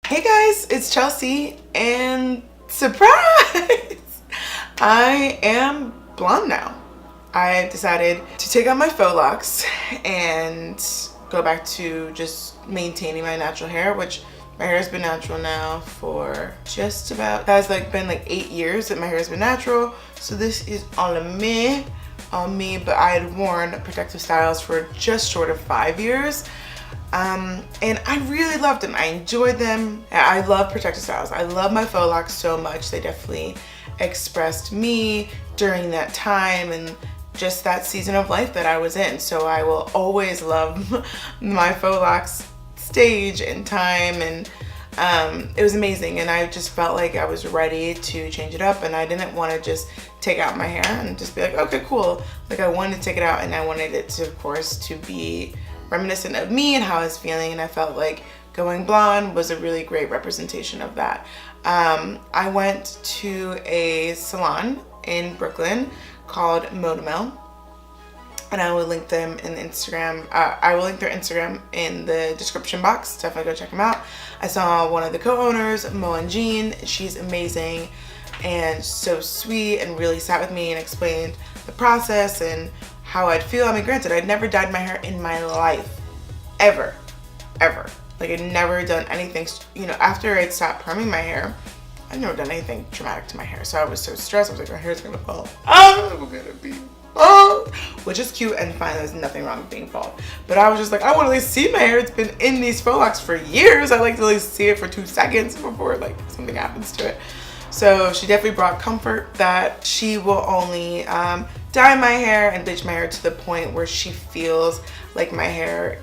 Hey guys, it's Chelsea and surprise! I am blonde now. I decided to take out my faux locks and go back to just maintaining my natural hair, which my hair has been natural now for just about, been like 8 years that my hair has been natural. So this is on me, but I had worn protective styles for just short of 5 years. And I really loved them. I enjoyed them. I love protective styles. I love my faux locks so much. They definitely expressed me during that time and just that season of life that I was in. So I will always love my faux locks stage and time, and it was amazing. And I just felt like I was ready to change it up, and I didn't want to just take out my hair and just be like, okay, cool. Like, I wanted to take it out, and I wanted it to, of course, to be reminiscent of me and how I was feeling, and I felt like going blonde was a really great representation of that. I went to a salon in Brooklyn called Modimel, and I will link them in the Instagram. I will link their Instagram in the description box. Definitely go check them out. I saw one of the co-owners, Mo and Jean. She's amazing and so sweet, and really sat with me and explained the process and how I'd feel. I mean, granted, I'd never dyed my hair in my life, ever. Like, I'd never done anything, you know, after I'd stopped perming my hair, I'd never done anything traumatic to my hair. So I was so stressed. I was like, my hair's gonna fall. I'm gonna be bald, which is cute and fine. There's nothing wrong with being bald. But I was just like, I want to at least see my hair. It's been in these faux locks for years. I like to at least see it for 2 seconds before like something happens to it. So she definitely brought comfort that she will only dye my hair and bleach my hair to the point where she feels like my hair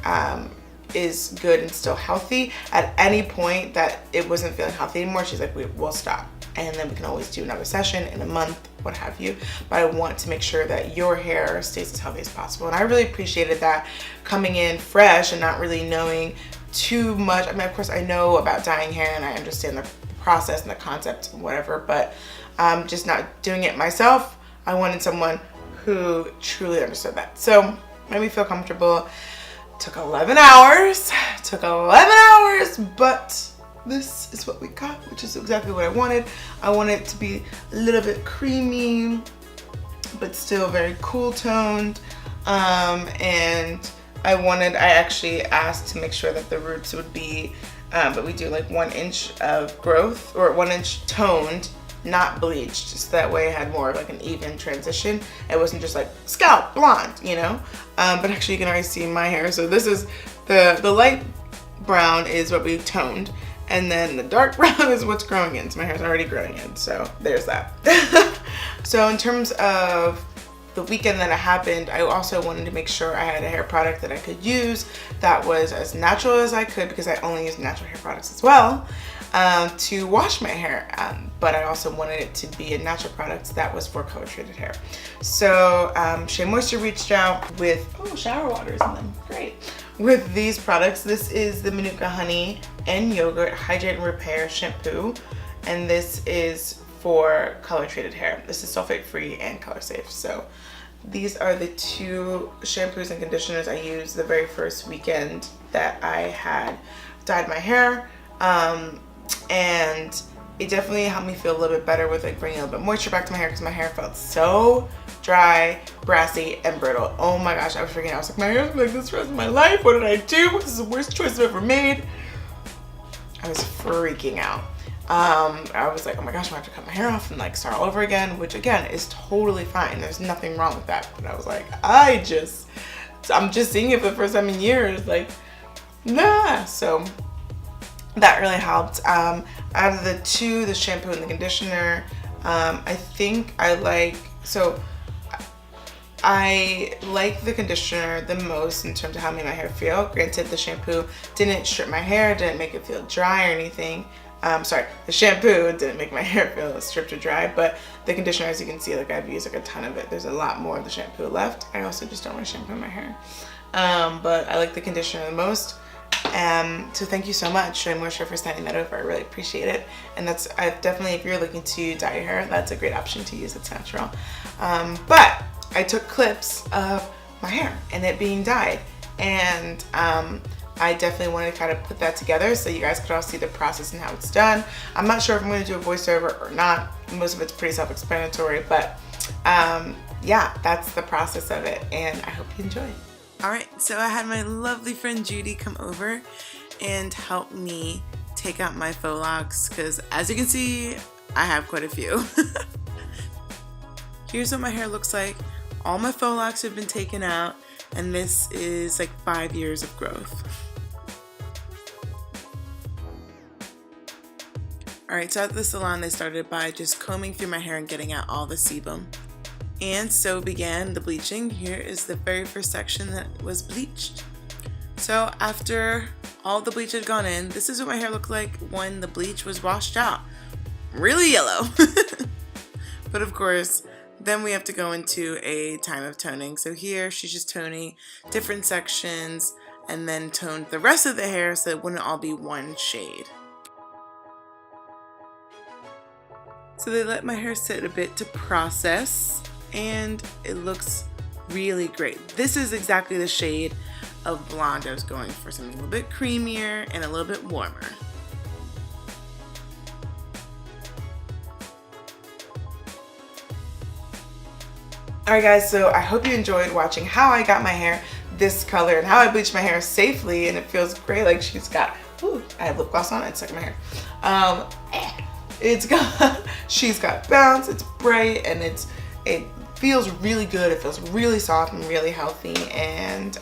is good and still healthy. At any point that it wasn't feeling healthy anymore, she's like, we'll stop. And then we can always do another session in a month, what have you. But I want to make sure that your hair stays as healthy as possible. And I really appreciated that, coming in fresh and not really knowing too much. I mean, of course, I know about dyeing hair and I understand the process and the concept and whatever, but just not doing it myself. I wanted someone who truly understood that. So made me feel comfortable. Took 11 hours, but this is what we got, which is exactly what I wanted. I wanted it to be a little bit creamy, but still very cool toned. And I actually asked to make sure that the roots would be, but we do like 1 inch of growth, or 1 inch toned, not bleached, just that way it had more of like an even transition. It wasn't just like scalp blonde, you know. But actually you can already see my hair. So this is the light brown is what we toned, and then the dark brown is what's growing in. So my hair's already growing in, so there's that. So in terms of the weekend that it happened, I also wanted to make sure I had a hair product that I could use that was as natural as I could, because I only use natural hair products as well, to wash my hair. But I also wanted it to be a natural product that was for color treated hair. So Shea Moisture reached out with, shower waters in them, great. With these products, this is the Manuka Honey and Yogurt Hydrate and Repair Shampoo, and this is for color treated hair. This is sulfate free and color safe. So these are the 2 shampoos and conditioners I used the very first weekend that I had dyed my hair. And it definitely helped me feel a little bit better with like bringing a little bit moisture back to my hair, because my hair felt so dry, brassy, and brittle. Oh my gosh, I was freaking out. I was like, my hair's like this the rest of my life. What did I do? This is the worst choice I've ever made. I was freaking out. I was like, oh my gosh, I have to cut my hair off and like start all over again, which again is totally fine. There's nothing wrong with that. But I was like, I'm just seeing it for the first time in years. Like, nah. So that really helped. Out of the 2, the shampoo and the conditioner, I think I like the conditioner the most in terms of how it made my hair feel. Granted, the shampoo didn't strip my hair, didn't make it feel dry or anything. Sorry, the shampoo didn't make my hair feel stripped or dry, but the conditioner, as you can see, like I've used like a ton of it. There's a lot more of the shampoo left. I also just don't want to shampoo my hair. But I like the conditioner the most. So thank you so much, Shea Moisture, for sending that over. I really appreciate it. And that's, definitely, if you're looking to dye your hair, that's a great option to use. It's natural. But I took clips of my hair and it being dyed, and I definitely wanted to kind of put that together so you guys could all see the process and how it's done. I'm not sure if I'm going to do a voiceover or not. Most of it's pretty self-explanatory, but yeah, that's the process of it, and I hope you enjoy. All right, so I had my lovely friend Judy come over and help me take out my faux locks because, as you can see, I have quite a few. Here's what my hair looks like. All my faux locks have been taken out, and this is like 5 years of growth. Alright, so at the salon they started by just combing through my hair and getting out all the sebum. And so began the bleaching. Here is the very first section that was bleached. So after all the bleach had gone in, this is what my hair looked like when the bleach was washed out. Really yellow. But of course, then we have to go into a time of toning. So here she's just toning different sections and then toned the rest of the hair so it wouldn't all be one shade. So they let my hair sit a bit to process, and it looks really great. This is exactly the shade of blonde I was going for, something a little bit creamier and a little bit warmer. Alright guys, so I hope you enjoyed watching how I got my hair this color and how I bleached my hair safely, and it feels great. Like she's got, ooh, I have lip gloss on, it's stuck in my hair. It's got, she's got bounce, it's bright, and it feels really good. It feels really soft and really healthy, and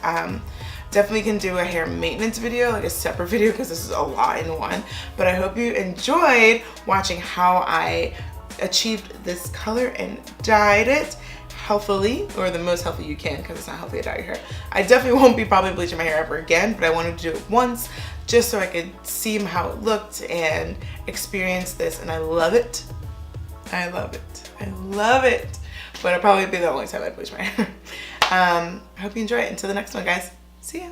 definitely can do a hair maintenance video, like a separate video, because this is a lot in one. But I hope you enjoyed watching how I achieved this color and dyed it healthily, or the most healthy you can, because it's not healthy to dye your hair. I definitely won't be probably bleaching my hair ever again, but I wanted to do it once just so I could see how it looked and experience this, and I love it. I love it. I love it. But it'll probably be the only time I bleach my hair. I hope you enjoy it. Until the next one, guys. See ya.